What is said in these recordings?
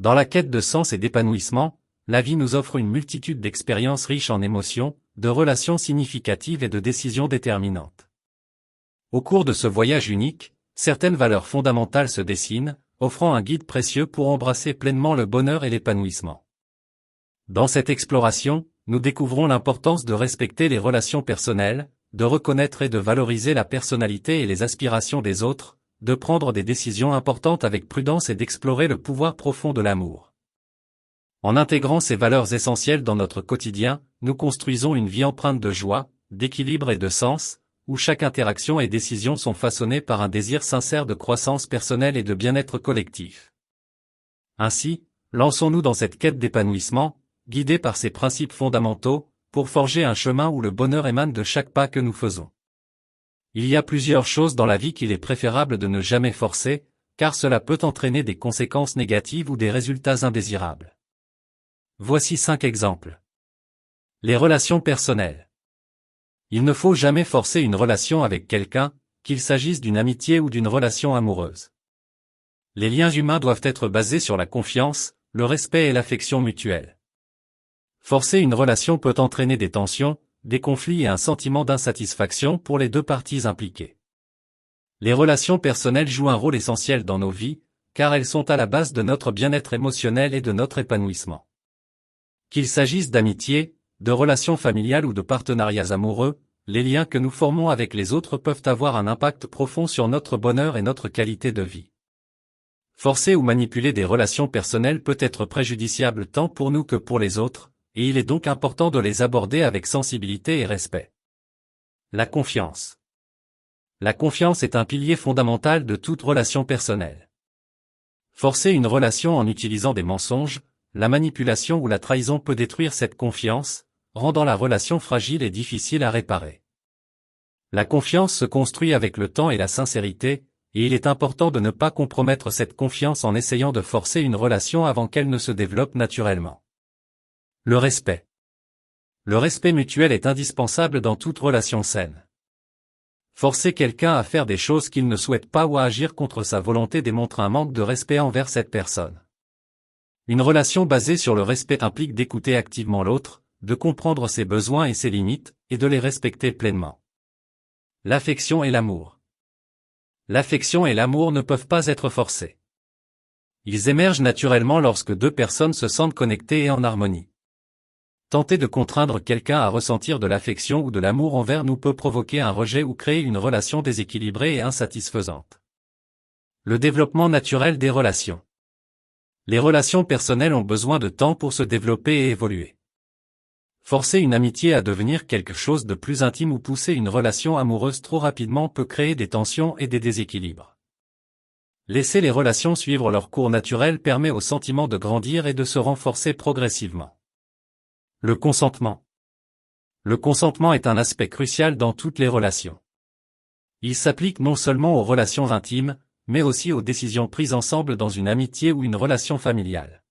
Dans la quête de sens et d'épanouissement, la vie nous offre une multitude d'expériences riches en émotions, de relations significatives et de décisions déterminantes. Au cours de ce voyage unique, certaines valeurs fondamentales se dessinent, offrant un guide précieux pour embrasser pleinement le bonheur et l'épanouissement. Dans cette exploration, nous découvrons l'importance de respecter les relations personnelles, de reconnaître et de valoriser la personnalité et les aspirations des autres, de prendre des décisions importantes avec prudence et d'explorer le pouvoir profond de l'amour. En intégrant ces valeurs essentielles dans notre quotidien, nous construisons une vie empreinte de joie, d'équilibre et de sens, où chaque interaction et décision sont façonnées par un désir sincère de croissance personnelle et de bien-être collectif. Ainsi, lançons-nous dans cette quête d'épanouissement, guidés par ces principes fondamentaux, pour forger un chemin où le bonheur émane de chaque pas que nous faisons. Il y a plusieurs choses dans la vie qu'il est préférable de ne jamais forcer, car cela peut entraîner des conséquences négatives ou des résultats indésirables. Voici 5 exemples. Les relations personnelles. Il ne faut jamais forcer une relation avec quelqu'un, qu'il s'agisse d'une amitié ou d'une relation amoureuse. Les liens humains doivent être basés sur la confiance, le respect et l'affection mutuelle. Forcer une relation peut entraîner des tensions, des conflits et un sentiment d'insatisfaction pour les deux parties impliquées. Les relations personnelles jouent un rôle essentiel dans nos vies, car elles sont à la base de notre bien-être émotionnel et de notre épanouissement. Qu'il s'agisse d'amitié, de relations familiales ou de partenariats amoureux, les liens que nous formons avec les autres peuvent avoir un impact profond sur notre bonheur et notre qualité de vie. Forcer ou manipuler des relations personnelles peut être préjudiciable tant pour nous que pour les autres, et il est donc important de les aborder avec sensibilité et respect. La confiance. La confiance est un pilier fondamental de toute relation personnelle. Forcer une relation en utilisant des mensonges, la manipulation ou la trahison peut détruire cette confiance, rendant la relation fragile et difficile à réparer. La confiance se construit avec le temps et la sincérité, et il est important de ne pas compromettre cette confiance en essayant de forcer une relation avant qu'elle ne se développe naturellement. Le respect. Le respect mutuel est indispensable dans toute relation saine. Forcer quelqu'un à faire des choses qu'il ne souhaite pas ou à agir contre sa volonté démontre un manque de respect envers cette personne. Une relation basée sur le respect implique d'écouter activement l'autre, de comprendre ses besoins et ses limites, et de les respecter pleinement. L'affection et l'amour. L'affection et l'amour ne peuvent pas être forcés. Ils émergent naturellement lorsque deux personnes se sentent connectées et en harmonie. Tenter de contraindre quelqu'un à ressentir de l'affection ou de l'amour envers nous peut provoquer un rejet ou créer une relation déséquilibrée et insatisfaisante. Le développement naturel des relations. Les relations personnelles ont besoin de temps pour se développer et évoluer. Forcer une amitié à devenir quelque chose de plus intime ou pousser une relation amoureuse trop rapidement peut créer des tensions et des déséquilibres. Laisser les relations suivre leur cours naturel permet au sentiment de grandir et de se renforcer progressivement. Le consentement. Le consentement est un aspect crucial dans toutes les relations. Il s'applique non seulement aux relations intimes, mais aussi aux décisions prises ensemble dans une amitié ou une relation familiale.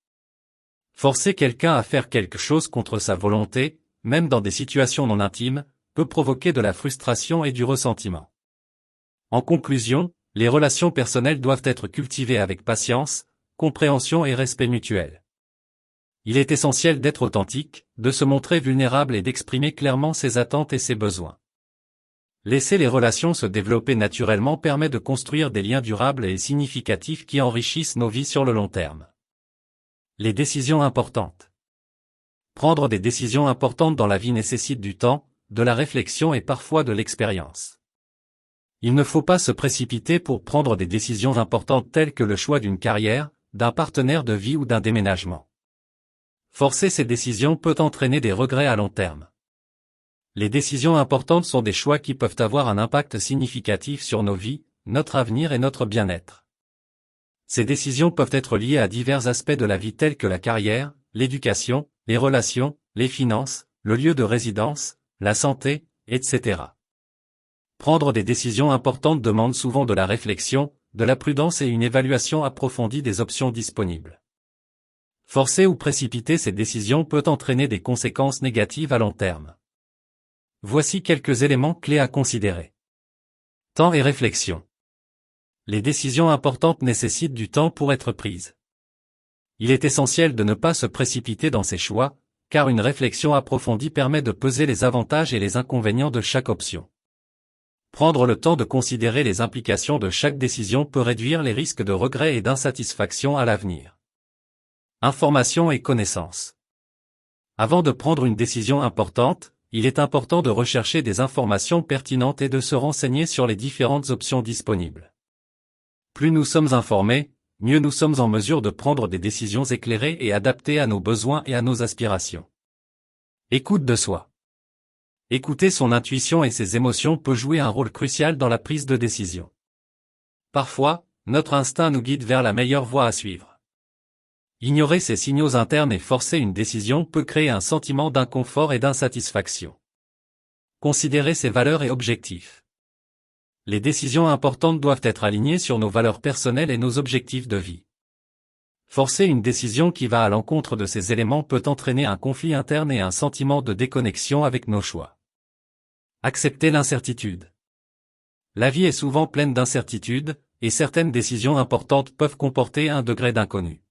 Forcer quelqu'un à faire quelque chose contre sa volonté, même dans des situations non intimes, peut provoquer de la frustration et du ressentiment. En conclusion, les relations personnelles doivent être cultivées avec patience, compréhension et respect mutuel. Il est essentiel d'être authentique, de se montrer vulnérable et d'exprimer clairement ses attentes et ses besoins. Laisser les relations se développer naturellement permet de construire des liens durables et significatifs qui enrichissent nos vies sur le long terme. Les décisions importantes. Prendre des décisions importantes dans la vie nécessite du temps, de la réflexion et parfois de l'expérience. Il ne faut pas se précipiter pour prendre des décisions importantes telles que le choix d'une carrière, d'un partenaire de vie ou d'un déménagement. Forcer ces décisions peut entraîner des regrets à long terme. Les décisions importantes sont des choix qui peuvent avoir un impact significatif sur nos vies, notre avenir et notre bien-être. Ces décisions peuvent être liées à divers aspects de la vie tels que la carrière, l'éducation, les relations, les finances, le lieu de résidence, la santé, etc. Prendre des décisions importantes demande souvent de la réflexion, de la prudence et une évaluation approfondie des options disponibles. Forcer ou précipiter ces décisions peut entraîner des conséquences négatives à long terme. Voici quelques éléments clés à considérer. Temps et réflexion. Les décisions importantes nécessitent du temps pour être prises. Il est essentiel de ne pas se précipiter dans ses choix, car une réflexion approfondie permet de peser les avantages et les inconvénients de chaque option. Prendre le temps de considérer les implications de chaque décision peut réduire les risques de regret et d'insatisfaction à l'avenir. Information et connaissances. Avant de prendre une décision importante, il est important de rechercher des informations pertinentes et de se renseigner sur les différentes options disponibles. Plus nous sommes informés, mieux nous sommes en mesure de prendre des décisions éclairées et adaptées à nos besoins et à nos aspirations. Écoute de soi. Écouter son intuition et ses émotions peut jouer un rôle crucial dans la prise de décision. Parfois, notre instinct nous guide vers la meilleure voie à suivre. Ignorer ces signaux internes et forcer une décision peut créer un sentiment d'inconfort et d'insatisfaction. Considérer ses valeurs et objectifs. Les décisions importantes doivent être alignées sur nos valeurs personnelles et nos objectifs de vie. Forcer une décision qui va à l'encontre de ces éléments peut entraîner un conflit interne et un sentiment de déconnexion avec nos choix. Accepter l'incertitude. La vie est souvent pleine d'incertitudes, et certaines décisions importantes peuvent comporter un degré d'inconnu.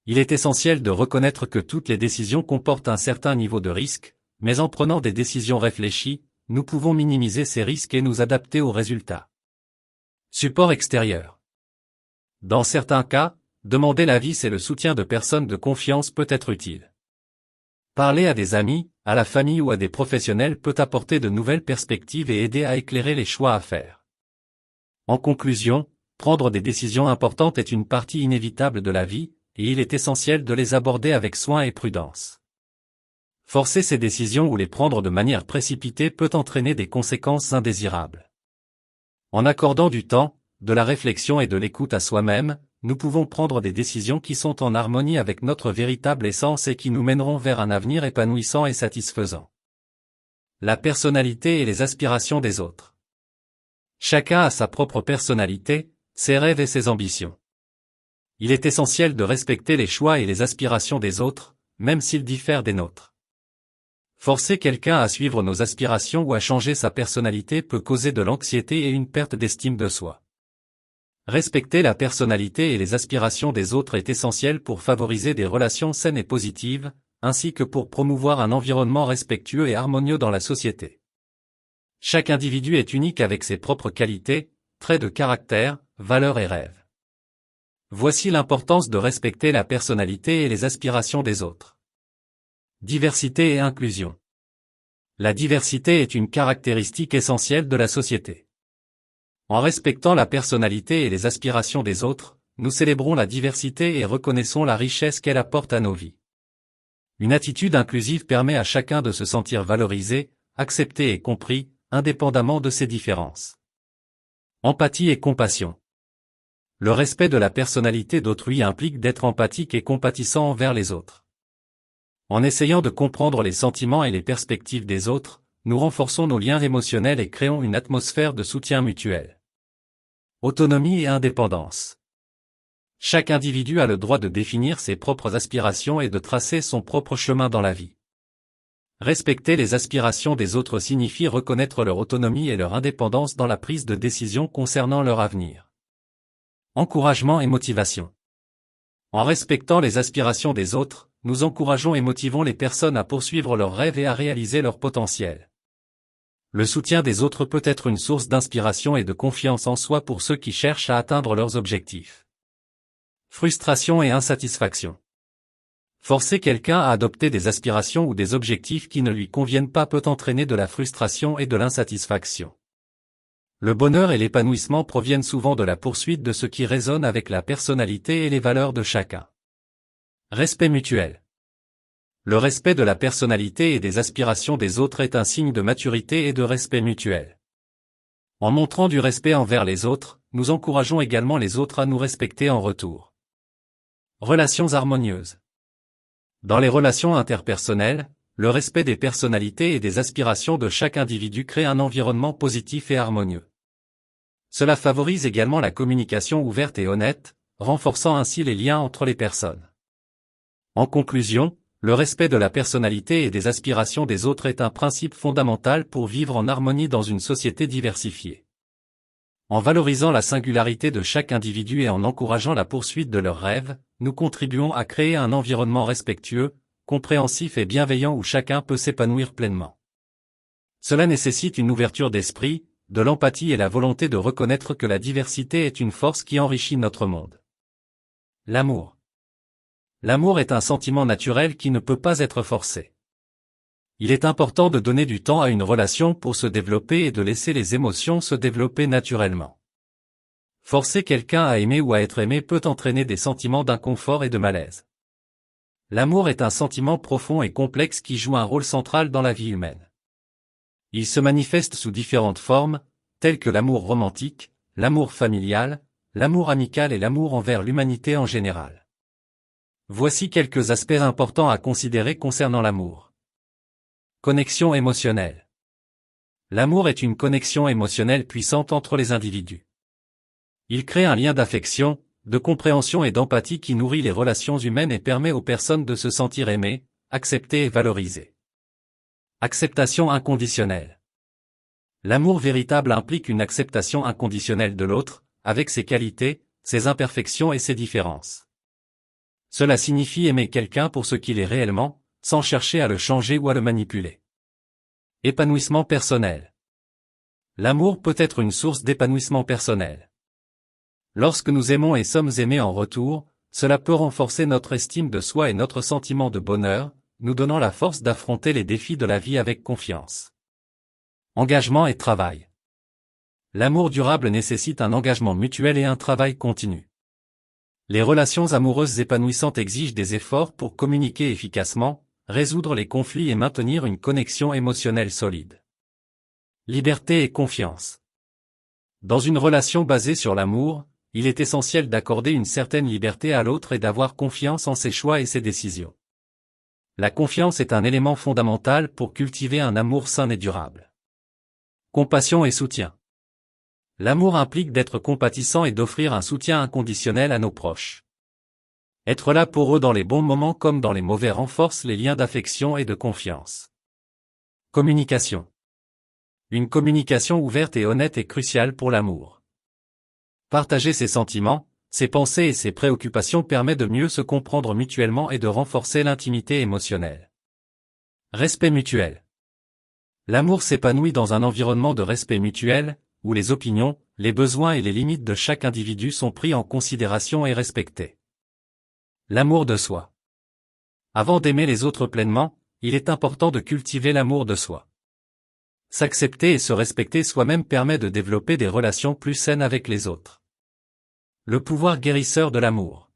Il est essentiel de reconnaître que toutes les décisions comportent un certain niveau de risque, mais en prenant des décisions réfléchies, nous pouvons minimiser ces risques et nous adapter aux résultats. Support extérieur. Dans certains cas, demander l'avis et le soutien de personnes de confiance peut être utile. Parler à des amis, à la famille ou à des professionnels peut apporter de nouvelles perspectives et aider à éclairer les choix à faire. En conclusion, prendre des décisions importantes est une partie inévitable de la vie, et il est essentiel de les aborder avec soin et prudence. Forcer ces décisions ou les prendre de manière précipitée peut entraîner des conséquences indésirables. En accordant du temps, de la réflexion et de l'écoute à soi-même, nous pouvons prendre des décisions qui sont en harmonie avec notre véritable essence et qui nous mèneront vers un avenir épanouissant et satisfaisant. La personnalité et les aspirations des autres. Chacun a sa propre personnalité, ses rêves et ses ambitions. Il est essentiel de respecter les choix et les aspirations des autres, même s'ils diffèrent des nôtres. Forcer quelqu'un à suivre nos aspirations ou à changer sa personnalité peut causer de l'anxiété et une perte d'estime de soi. Respecter la personnalité et les aspirations des autres est essentiel pour favoriser des relations saines et positives, ainsi que pour promouvoir un environnement respectueux et harmonieux dans la société. Chaque individu est unique avec ses propres qualités, traits de caractère, valeurs et rêves. Voici l'importance de respecter la personnalité et les aspirations des autres. Diversité et inclusion. La diversité est une caractéristique essentielle de la société. En respectant la personnalité et les aspirations des autres, nous célébrons la diversité et reconnaissons la richesse qu'elle apporte à nos vies. Une attitude inclusive permet à chacun de se sentir valorisé, accepté et compris, indépendamment de ses différences. Empathie et compassion. Le respect de la personnalité d'autrui implique d'être empathique et compatissant envers les autres. En essayant de comprendre les sentiments et les perspectives des autres, nous renforçons nos liens émotionnels et créons une atmosphère de soutien mutuel. Autonomie et indépendance. Chaque individu a le droit de définir ses propres aspirations et de tracer son propre chemin dans la vie. Respecter les aspirations des autres signifie reconnaître leur autonomie et leur indépendance dans la prise de décision concernant leur avenir. Encouragement et motivation. En respectant les aspirations des autres, nous encourageons et motivons les personnes à poursuivre leurs rêves et à réaliser leur potentiel. Le soutien des autres peut être une source d'inspiration et de confiance en soi pour ceux qui cherchent à atteindre leurs objectifs. Frustration et insatisfaction. Forcer quelqu'un à adopter des aspirations ou des objectifs qui ne lui conviennent pas peut entraîner de la frustration et de l'insatisfaction. Le bonheur et l'épanouissement proviennent souvent de la poursuite de ce qui résonne avec la personnalité et les valeurs de chacun. Respect mutuel. Le respect de la personnalité et des aspirations des autres est un signe de maturité et de respect mutuel. En montrant du respect envers les autres, nous encourageons également les autres à nous respecter en retour. Relations harmonieuses. Dans les relations interpersonnelles, le respect des personnalités et des aspirations de chaque individu crée un environnement positif et harmonieux. Cela favorise également la communication ouverte et honnête, renforçant ainsi les liens entre les personnes. En conclusion, le respect de la personnalité et des aspirations des autres est un principe fondamental pour vivre en harmonie dans une société diversifiée. En valorisant la singularité de chaque individu et en encourageant la poursuite de leurs rêves, nous contribuons à créer un environnement respectueux, compréhensif et bienveillant où chacun peut s'épanouir pleinement. Cela nécessite une ouverture d'esprit, de l'empathie et la volonté de reconnaître que la diversité est une force qui enrichit notre monde. L'amour. L'amour est un sentiment naturel qui ne peut pas être forcé. Il est important de donner du temps à une relation pour se développer et de laisser les émotions se développer naturellement. Forcer quelqu'un à aimer ou à être aimé peut entraîner des sentiments d'inconfort et de malaise. L'amour est un sentiment profond et complexe qui joue un rôle central dans la vie humaine. Il se manifeste sous différentes formes, telles que l'amour romantique, l'amour familial, l'amour amical et l'amour envers l'humanité en général. Voici quelques aspects importants à considérer concernant l'amour. Connexion émotionnelle. L'amour est une connexion émotionnelle puissante entre les individus. Il crée un lien d'affection, de compréhension et d'empathie qui nourrit les relations humaines et permet aux personnes de se sentir aimées, acceptées et valorisées. Acceptation inconditionnelle. L'amour véritable implique une acceptation inconditionnelle de l'autre, avec ses qualités, ses imperfections et ses différences. Cela signifie aimer quelqu'un pour ce qu'il est réellement, sans chercher à le changer ou à le manipuler. Épanouissement personnel. L'amour peut être une source d'épanouissement personnel. Lorsque nous aimons et sommes aimés en retour, cela peut renforcer notre estime de soi et notre sentiment de bonheur, nous donnant la force d'affronter les défis de la vie avec confiance. Engagement et travail. L'amour durable nécessite un engagement mutuel et un travail continu. Les relations amoureuses épanouissantes exigent des efforts pour communiquer efficacement, résoudre les conflits et maintenir une connexion émotionnelle solide. Liberté et confiance. Dans une relation basée sur l'amour, il est essentiel d'accorder une certaine liberté à l'autre et d'avoir confiance en ses choix et ses décisions. La confiance est un élément fondamental pour cultiver un amour sain et durable. Compassion et soutien. L'amour implique d'être compatissant et d'offrir un soutien inconditionnel à nos proches. Être là pour eux dans les bons moments comme dans les mauvais renforce les liens d'affection et de confiance. Communication. Une communication ouverte et honnête est cruciale pour l'amour. Partager ses sentiments, ses pensées et ses préoccupations permet de mieux se comprendre mutuellement et de renforcer l'intimité émotionnelle. Respect mutuel. L'amour s'épanouit dans un environnement de respect mutuel, où les opinions, les besoins et les limites de chaque individu sont pris en considération et respectés. L'amour de soi. Avant d'aimer les autres pleinement, il est important de cultiver l'amour de soi. S'accepter et se respecter soi-même permet de développer des relations plus saines avec les autres. Le pouvoir guérisseur de l'amour.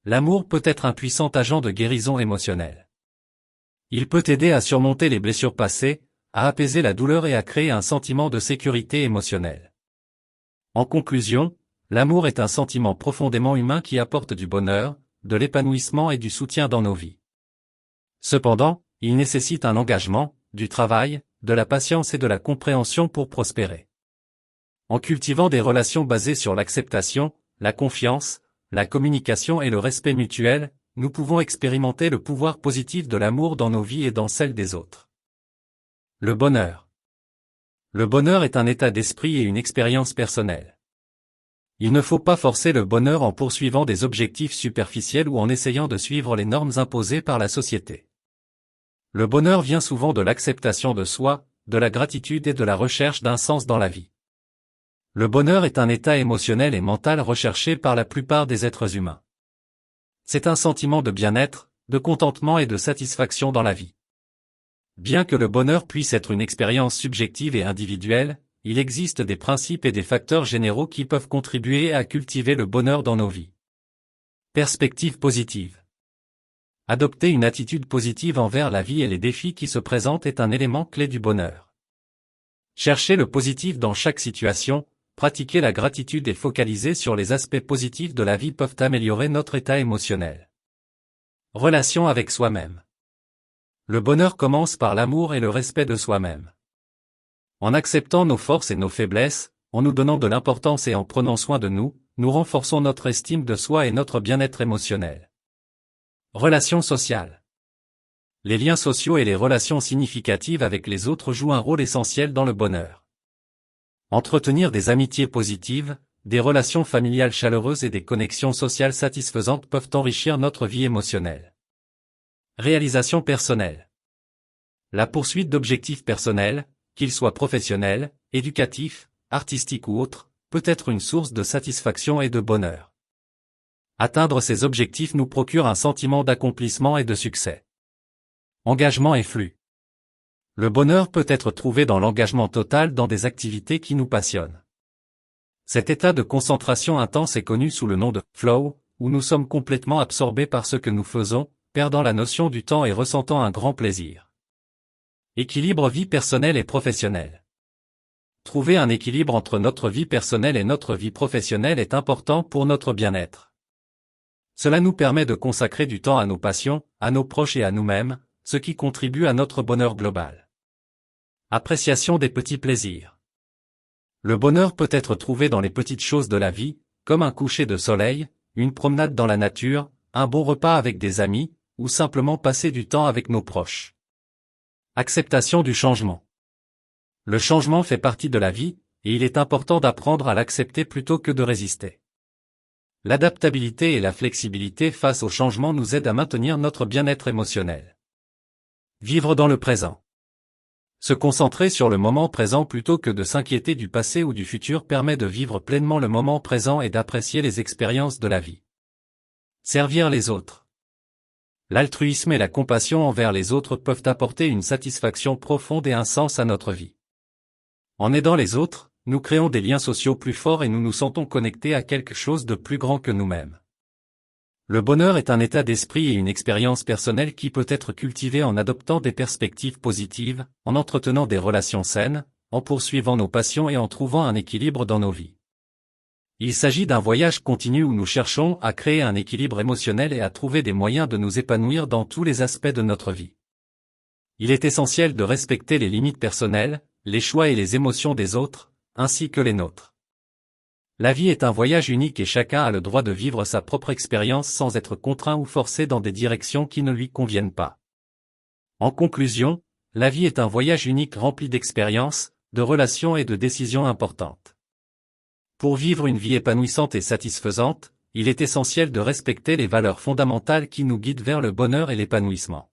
L'amour peut être un puissant agent de guérison émotionnelle. Il peut aider à surmonter les blessures passées, à apaiser la douleur et à créer un sentiment de sécurité émotionnelle. En conclusion, l'amour est un sentiment profondément humain qui apporte du bonheur, de l'épanouissement et du soutien dans nos vies. Cependant, il nécessite un engagement, du travail, de la patience et de la compréhension pour prospérer. En cultivant des relations basées sur l'acceptation, la confiance, la communication et le respect mutuel, nous pouvons expérimenter le pouvoir positif de l'amour dans nos vies et dans celles des autres. Le bonheur. Le bonheur est un état d'esprit et une expérience personnelle. Il ne faut pas forcer le bonheur en poursuivant des objectifs superficiels ou en essayant de suivre les normes imposées par la société. Le bonheur vient souvent de l'acceptation de soi, de la gratitude et de la recherche d'un sens dans la vie. Le bonheur est un état émotionnel et mental recherché par la plupart des êtres humains. C'est un sentiment de bien-être, de contentement et de satisfaction dans la vie. Bien que le bonheur puisse être une expérience subjective et individuelle, il existe des principes et des facteurs généraux qui peuvent contribuer à cultiver le bonheur dans nos vies. Perspective positive. Adopter une attitude positive envers la vie et les défis qui se présentent est un élément clé du bonheur. Chercher le positif dans chaque situation, pratiquer la gratitude et focaliser sur les aspects positifs de la vie peuvent améliorer notre état émotionnel. Relation avec soi-même. Le bonheur commence par l'amour et le respect de soi-même. En acceptant nos forces et nos faiblesses, en nous donnant de l'importance et en prenant soin de nous, nous renforçons notre estime de soi et notre bien-être émotionnel. Relations sociales. Les liens sociaux et les relations significatives avec les autres jouent un rôle essentiel dans le bonheur. Entretenir des amitiés positives, des relations familiales chaleureuses et des connexions sociales satisfaisantes peuvent enrichir notre vie émotionnelle. Réalisation personnelle. La poursuite d'objectifs personnels, qu'ils soient professionnels, éducatifs, artistiques ou autres, peut être une source de satisfaction et de bonheur. Atteindre ces objectifs nous procure un sentiment d'accomplissement et de succès. Engagement et flux. Le bonheur peut être trouvé dans l'engagement total dans des activités qui nous passionnent. Cet état de concentration intense est connu sous le nom de « flow », où nous sommes complètement absorbés par ce que nous faisons, perdant la notion du temps et ressentant un grand plaisir. Équilibre vie personnelle et professionnelle. Trouver un équilibre entre notre vie personnelle et notre vie professionnelle est important pour notre bien-être. Cela nous permet de consacrer du temps à nos passions, à nos proches et à nous-mêmes, ce qui contribue à notre bonheur global. Appréciation des petits plaisirs. Le bonheur peut être trouvé dans les petites choses de la vie, comme un coucher de soleil, une promenade dans la nature, un bon repas avec des amis, ou simplement passer du temps avec nos proches. Acceptation du changement. Le changement fait partie de la vie, et il est important d'apprendre à l'accepter plutôt que de résister. L'adaptabilité et la flexibilité face au changement nous aident à maintenir notre bien-être émotionnel. Vivre dans le présent. Se concentrer sur le moment présent plutôt que de s'inquiéter du passé ou du futur permet de vivre pleinement le moment présent et d'apprécier les expériences de la vie. Servir les autres. L'altruisme et la compassion envers les autres peuvent apporter une satisfaction profonde et un sens à notre vie. En aidant les autres, nous créons des liens sociaux plus forts et nous nous sentons connectés à quelque chose de plus grand que nous-mêmes. Le bonheur est un état d'esprit et une expérience personnelle qui peut être cultivé en adoptant des perspectives positives, en entretenant des relations saines, en poursuivant nos passions et en trouvant un équilibre dans nos vies. Il s'agit d'un voyage continu où nous cherchons à créer un équilibre émotionnel et à trouver des moyens de nous épanouir dans tous les aspects de notre vie. Il est essentiel de respecter les limites personnelles, les choix et les émotions des autres, ainsi que les nôtres. La vie est un voyage unique et chacun a le droit de vivre sa propre expérience sans être contraint ou forcé dans des directions qui ne lui conviennent pas. En conclusion, la vie est un voyage unique rempli d'expériences, de relations et de décisions importantes. Pour vivre une vie épanouissante et satisfaisante, il est essentiel de respecter les valeurs fondamentales qui nous guident vers le bonheur et l'épanouissement.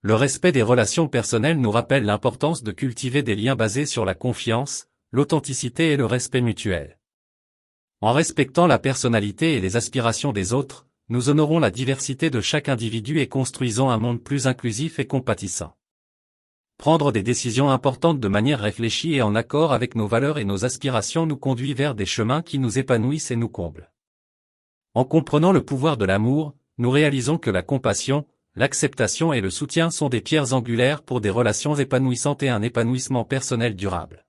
Le respect des relations personnelles nous rappelle l'importance de cultiver des liens basés sur la confiance, l'authenticité et le respect mutuel. En respectant la personnalité et les aspirations des autres, nous honorons la diversité de chaque individu et construisons un monde plus inclusif et compatissant. Prendre des décisions importantes de manière réfléchie et en accord avec nos valeurs et nos aspirations nous conduit vers des chemins qui nous épanouissent et nous comblent. En comprenant le pouvoir de l'amour, nous réalisons que la compassion, l'acceptation et le soutien sont des pierres angulaires pour des relations épanouissantes et un épanouissement personnel durable.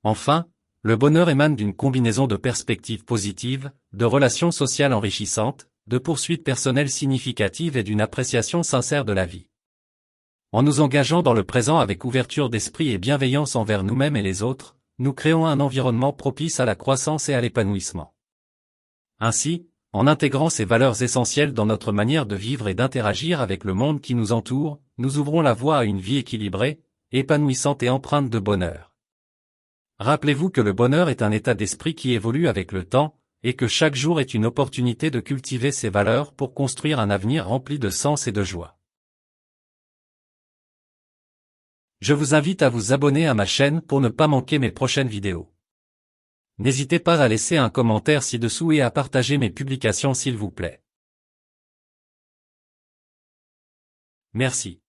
Enfin, le bonheur émane d'une combinaison de perspectives positives, de relations sociales enrichissantes, de poursuites personnelles significatives et d'une appréciation sincère de la vie. En nous engageant dans le présent avec ouverture d'esprit et bienveillance envers nous-mêmes et les autres, nous créons un environnement propice à la croissance et à l'épanouissement. Ainsi, en intégrant ces valeurs essentielles dans notre manière de vivre et d'interagir avec le monde qui nous entoure, nous ouvrons la voie à une vie équilibrée, épanouissante et empreinte de bonheur. Rappelez-vous que le bonheur est un état d'esprit qui évolue avec le temps, et que chaque jour est une opportunité de cultiver ces valeurs pour construire un avenir rempli de sens et de joie. Je vous invite à vous abonner à ma chaîne pour ne pas manquer mes prochaines vidéos. N'hésitez pas à laisser un commentaire ci-dessous et à partager mes publications s'il vous plaît. Merci.